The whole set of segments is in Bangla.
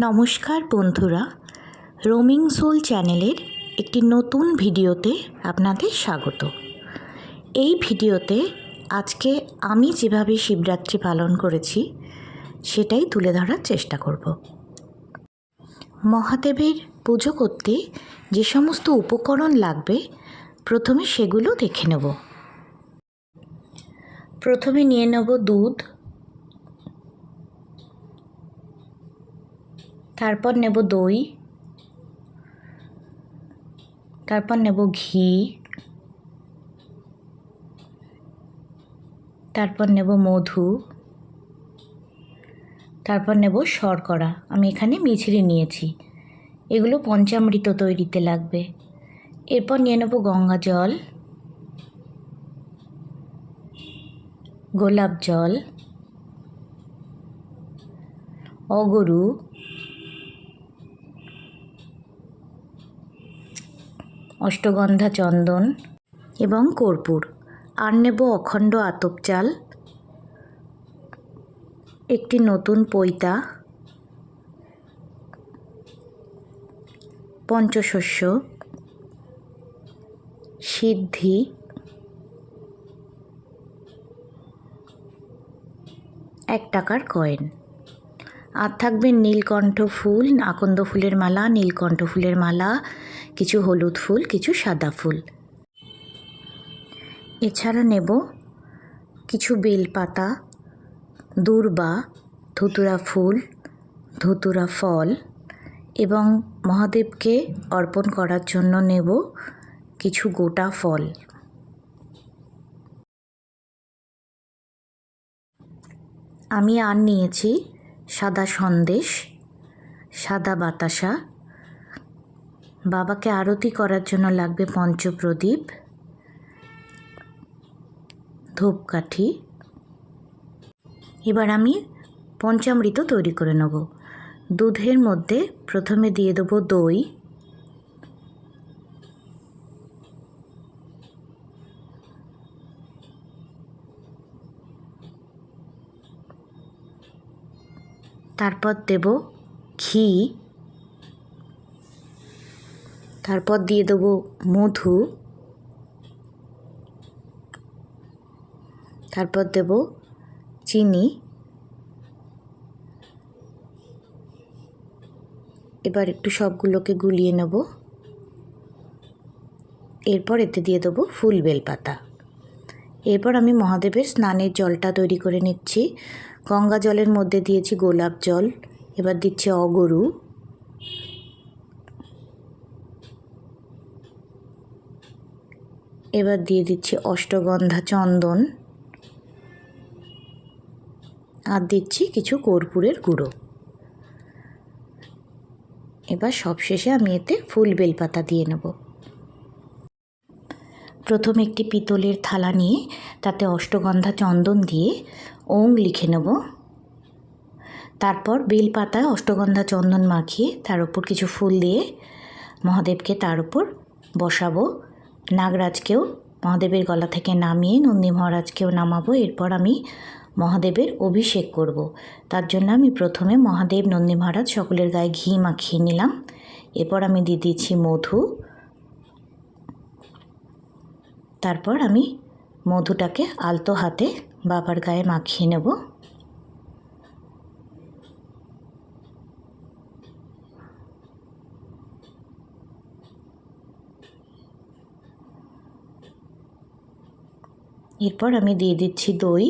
নমস্কার বন্ধুরা, রোমিং সোল চ্যানেলের একটি নতুন ভিডিওতে আপনাদের স্বাগত। এই ভিডিওতে আজকে আমি যেভাবে শিবরাত্রি পালন করেছি সেটাই তুলে ধরার চেষ্টা করব। মহাদেবের পুজো করতে যে সমস্ত উপকরণ লাগবে প্রথমে সেগুলো দেখে নেব। প্রথমে নিয়ে নেব দুধ, তারপর নেব দই, তারপর নেব ঘি, তারপর নেব মধু, তারপর নেব শর্করা। আমি এখানে মিছরি নিয়েছি, এগুলো পঞ্চামৃত তৈরিতে লাগবে। এরপর নিয়ে নেব গঙ্গা জল, গোলাপ জল, অগরু, অষ্টগন্ধা চন্দন এবং কর্পূর। আর নেব অখণ্ড আতপ চাল, একটি নতুন পৈতা, পঞ্চশস্য, সিদ্ধি, ৳1 কয়েন। আর থাকবে নীলকণ্ঠ ফুল, আকন্দ ফুলের মালা, নীলকণ্ঠ ফুলের মালা, কিছু হলুদ ফুল, কিছু সাদা ফুল। এছাড়া নেব কিছু বেলপাতা, দূর্বা, ধুতুরা ফুল, ধুতুরা ফল এবং মহাদেবকে অর্পণ করার জন্য নেব কিছু গোটা ফল। আমি আর নিয়েছি সাদা সন্দেশ, সাদা বাতাসা। বাবাকে আরতি করার জন্য লাগবে পঞ্চপ্রদীপ, ধূপকাঠি। এবার আমি পঞ্চামৃত তৈরি করে নেব। দুধের মধ্যে প্রথমে দিয়ে দেবো দই, তারপর দেব ঘি, তারপর দিয়ে দেবো মধু, তারপর দেব চিনি। এবার একটু সবগুলোকে গুলিয়ে নেব। এরপর এতে দিয়ে দেবো ফুল বেলপাতা। এরপর আমি মহাদেবের স্নানের জলটা তৈরি করে নিচ্ছি। গঙ্গা জলের মধ্যে দিয়েছি গোলাপ জল, এবার দিচ্ছি অগরু, এবার দিয়ে দিচ্ছি অষ্টগন্ধা চন্দন, আর দিচ্ছি কিছু কর্পূরের গুঁড়ো। এবার সবশেষে আমি এতে ফুল বেলপাতা দিয়ে নেব। প্রথমে একটি পিতলের থালা নিয়ে তাতে অষ্টগন্ধা চন্দন দিয়ে ওং লিখে নেব। তারপর বেলপাতায় অষ্টগন্ধা চন্দন মাখিয়ে তার উপর কিছু ফুল দিয়ে মহাদেবকে তার উপর বসাবো। নাগরাজকেও মহাদেবের গলা থেকে নামিয়ে নন্দী মহারাজকেও নামাবো। এরপর আমি মহাদেবের অভিষেক করব। তার জন্য আমি প্রথমে মহাদেব, নন্দী মহারাজ সকলের গায়ে ঘি মাখিয়ে নিলাম। এরপর আমি দিয়ে দিচ্ছি মধু, তারপর আমি মধুটাকে আলতো হাতে বাবার গায়ে মাখিয়ে নেব। এরপর আমি দিয়ে দিচ্ছি দই।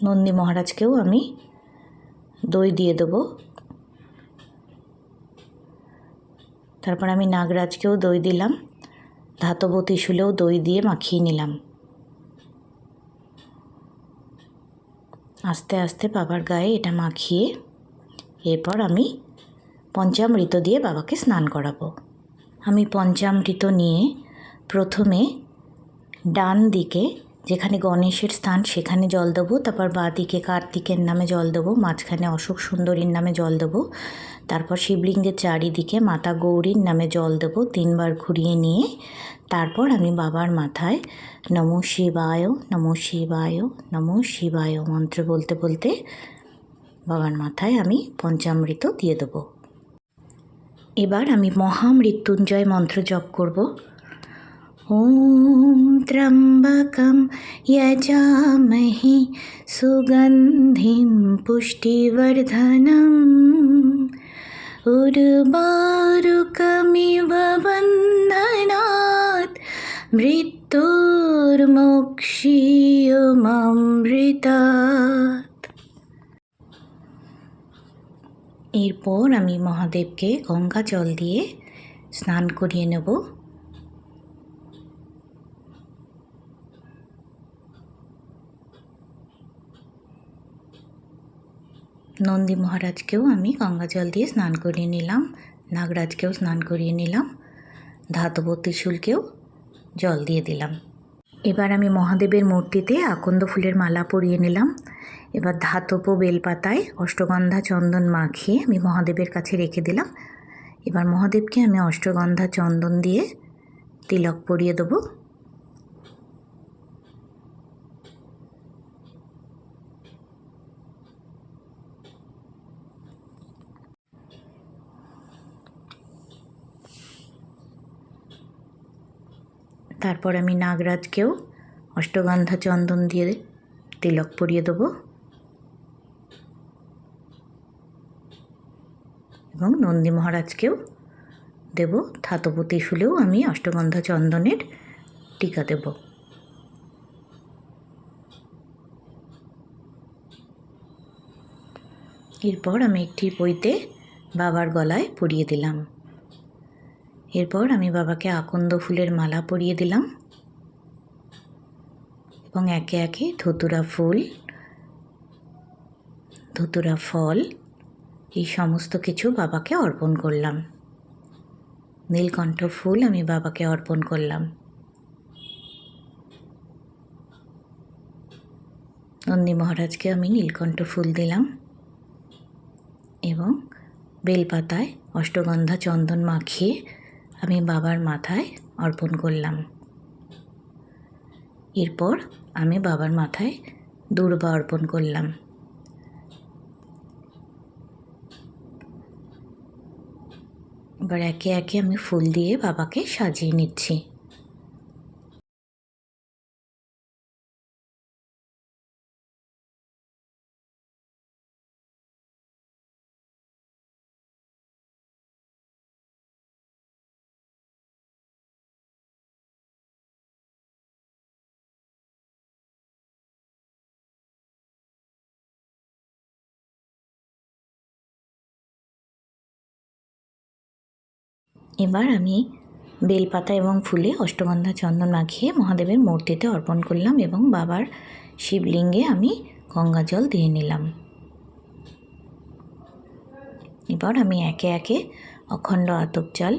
নন্দী মহারাজকেও আমি দই দিয়ে দেবো। তারপর আমি নাগরাজকেও দই দিলাম। ধাতব ত্রিশূলেও দই দিয়ে মাখিয়ে নিলাম। আস্তে আস্তে বাবার গায়ে এটা মাখিয়ে এরপর আমি পঞ্চামৃত দিয়ে বাবাকে স্নান করাবো। আমি পঞ্চামৃত নিয়ে প্রথমে ডান দিকে যেখানে গণেশের স্থান সেখানে জল দেবো, তারপর বাঁ দিকে কার্তিকের নামে জল দেবো, মাঝখানে অশোক সুন্দরীর নামে জল দেবো, তারপর শিবলিঙ্গের চারিদিকে মাতা গৌরীর নামে জল দেবো 3 বার ঘুরিয়ে নিয়ে। তারপর আমি বাবার মাথায় নমঃ শিবায়, নমঃ শিবায়, নমঃ শিবায় মন্ত্র বলতে বলতে বাবার মাথায় আমি পঞ্চামৃত দিয়ে দেবো। এবার আমি মহামৃত্যুঞ্জয় মন্ত্র জপ করব। ওম ত্র্যম্বকম যজামহে সুগন্ধিম পুষ্টিবর্ধনম উর্বারুকমিব বন্ধনাৎ মৃত্যুর্মোক্ষীয়মামৃতাৎ। এরপর আমি মহাদেবকে গঙ্গা জল দিয়ে স্নান করিয়ে নেব। নন্দী মহারাজকেও আমি গঙ্গা জল দিয়ে স্নান করিয়ে নিলাম, নাগরাজকেও স্নান করিয়ে নিলাম, ধাতব ত্রিশূলকেও জল দিয়ে দিলাম। এবার আমি মহাদেবের মূর্তিতে আকন্দ ফুলের মালা পরিয়ে নিলাম। এবার ধাতব বেলপাতায় অষ্টগন্ধা চন্দন মাখিয়ে আমি মহাদেবের কাছে রেখে দিলাম। এবার মহাদেবকে আমি অষ্টগন্ধা চন্দন দিয়ে তিলক পরিয়ে দেবো। তারপর আমি নাগরাজকেও অষ্টগন্ধা চন্দন দিয়ে তিলক পরিয়ে দেবো এবং নন্দী মহারাজকেও দেব। ধাতব ত্রিশূলেও আমি অষ্টগন্ধা চন্দনের টিকা দেব। এরপর আমি একটি বইতে বাবার গলায় পরিয়ে দিলাম। এরপর আমি বাবাকে আকন্দ ফুলের মালা পরিয়ে দিলাম এবং একে একে ধতুরা ফুল, ধতুরা ফল এই সমস্ত কিছু বাবাকে অর্পণ করলাম। নীলকণ্ঠ ফুল আমি বাবাকে অর্পণ করলাম। নন্দী মহারাজকে আমি নীলকণ্ঠ ফুল দিলাম এবং বেলপাতায় অষ্টগন্ধা চন্দন মাখিয়ে আমি বাবার মাথায় অর্পণ করলাম। এরপর আমি বাবার মাথায় দূর্বা অর্পণ করলাম। এবার একে একে আমি ফুল দিয়ে বাবাকে সাজিয়ে নিচ্ছি। এবার আমি বেলপাতা এবং ফুলে অষ্টগন্ধা চন্দন মাখিয়ে মহাদেবের মূর্তিতে অর্পণ করলাম এবং বাবার শিবলিঙ্গে আমি গঙ্গা জল দিয়ে নিলাম। এবার আমি একে একে অখণ্ড আতপ চাল,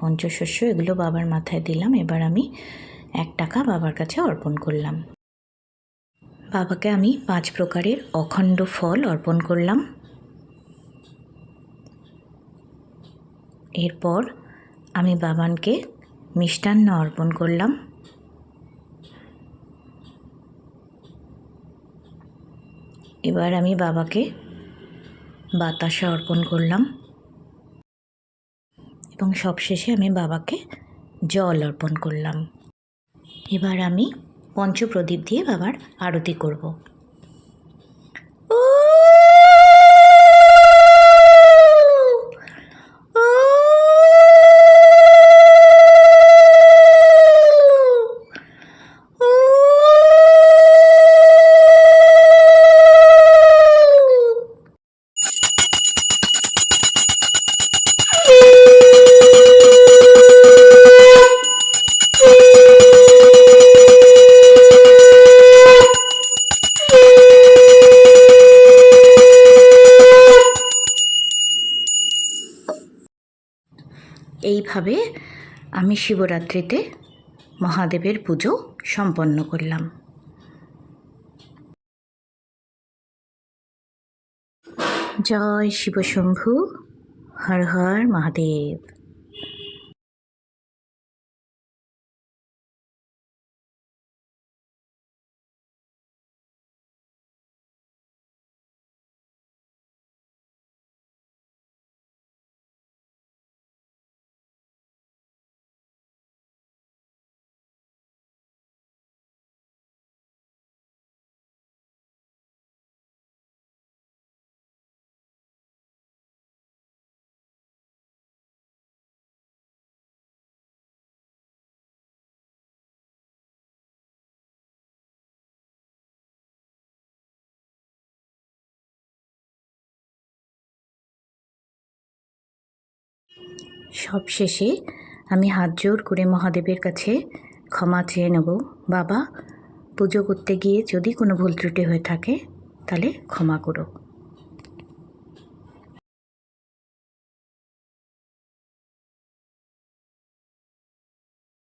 পঞ্চশস্য এগুলো বাবার মাথায় দিলাম। এবার আমি 1 টাকা বাবার কাছে অর্পণ করলাম। বাবাকে আমি 5 প্রকারের অখণ্ড ফল অর্পণ করলাম। এরপর আমি বাবাকে মিষ্টান্ন অর্পণ করলাম। এবার আমি বাবাকে বাতাসা অর্পণ করলাম এবং সবশেষে আমি বাবাকে জল অর্পণ করলাম। এবার আমি পঞ্চপ্রদীপ দিয়ে বাবার আরতি করব। এইভাবে আমি শিবরাত্রিতে মহাদেবের পুজো সম্পন্ন করলাম। জয় শিবশম্ভু, হর হর মহাদেব। সব শেষে আমি হাত জোর করে মহাদেবের কাছে ক্ষমা চেয়ে নেব, বাবা পুজো করতে গিয়ে যদি কোনো ভুল ত্রুটি হয়ে থাকে তাহলে ক্ষমা করো।